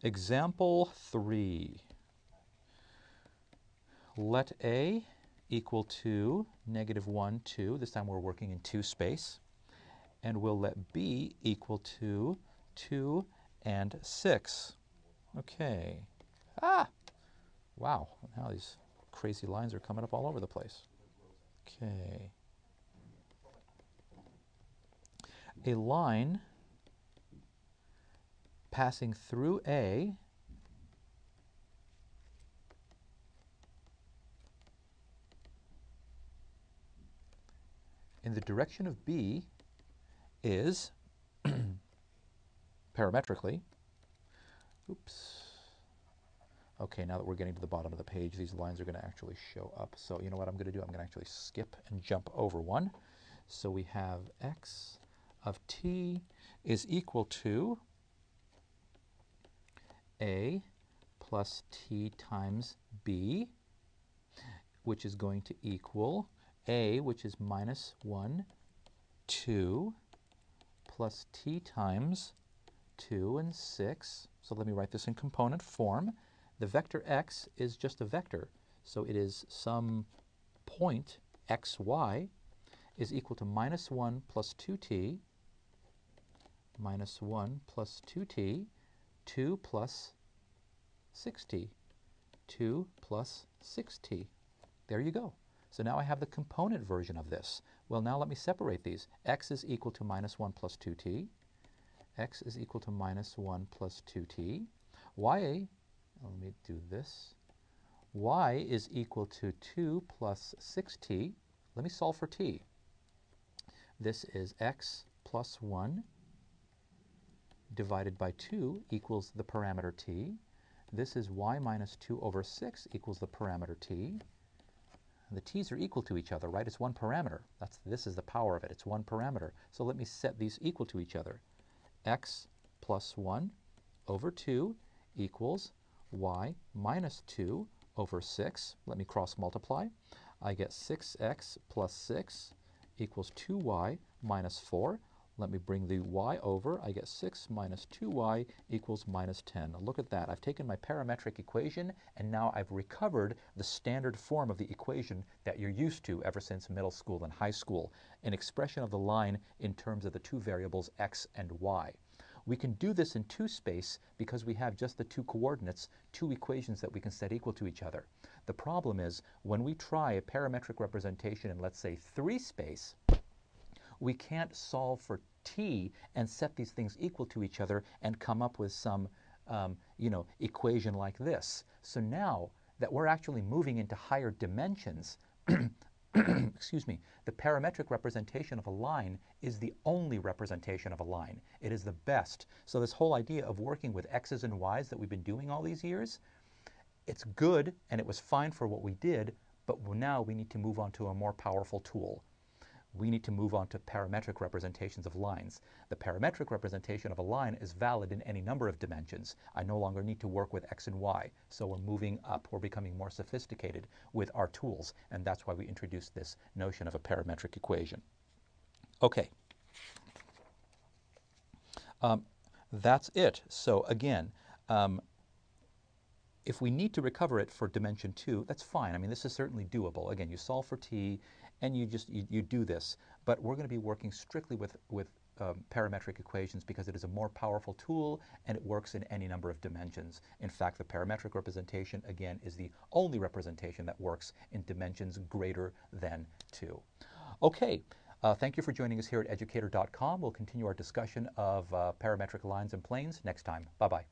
Example 3. Let A equal to -1, 2. This time we're working in 2 space. And we'll let B equal to 2 and 6. Okay. Ah! Wow. Now these crazy lines are coming up all over the place. Okay. A line passing through A in the direction of B is, parametrically, oops. Okay, now that we're getting to the bottom of the page, these lines are going to actually show up. So you know what I'm going to do? I'm going to actually skip and jump over one. So we have x of t is equal to a plus t times b, which is going to equal a, which is -1, 2, plus t times 2 and 6. So let me write this in component form. The vector x is just a vector, so it is some point xy is equal to -1 plus 2t, -1 plus 2t, 2 plus 6t, 2 plus 6t. There you go. So now I have the component version of this. Well, now let me separate these. X is equal to -1 plus 2t. X is equal to -1 plus 2t. Y, let me do this. Y is equal to 2 plus 6t. Let me solve for t. This is x plus 1 divided by 2 equals the parameter t. This is y minus 2 over 6 equals the parameter t. The t's are equal to each other, right? It's one parameter. This is the power of it. It's one parameter. So let me set these equal to each other. X plus 1 over 2 equals y minus 2 over 6. Let me cross multiply. I get 6x plus 6 equals 2y minus 4. Let me bring the y over. I get 6 minus 2y equals -10. Now look at that. I've taken my parametric equation, and now I've recovered the standard form of the equation that you're used to ever since middle school and high school, an expression of the line in terms of the two variables x and y. We can do this in 2 space because we have just the 2 coordinates, 2 equations that we can set equal to each other. The problem is when we try a parametric representation in, let's say, 3 space, we can't solve for t and set these things equal to each other and come up with some equation like this. So now that we're actually moving into higher dimensions, excuse me, the parametric representation of a line is the only representation of a line. It is the best. So this whole idea of working with x's and y's that we've been doing all these years, it's good and it was fine for what we did, but now we need to move on to a more powerful tool. We need to move on to parametric representations of lines. The parametric representation of a line is valid in any number of dimensions. I no longer need to work with x and y, so we're moving up. We're becoming more sophisticated with our tools, and that's why we introduced this notion of a parametric equation. Okay. That's it. So again, if we need to recover it for dimension 2, that's fine. I mean, this is certainly doable. Again, you solve for t, and you do this. But we're going to be working strictly with parametric equations because it is a more powerful tool and it works in any number of dimensions. In fact, the parametric representation, again, is the only representation that works in dimensions greater than 2. Okay. Thank you for joining us here at Educator.com. We'll continue our discussion of parametric lines and planes next time. Bye-bye.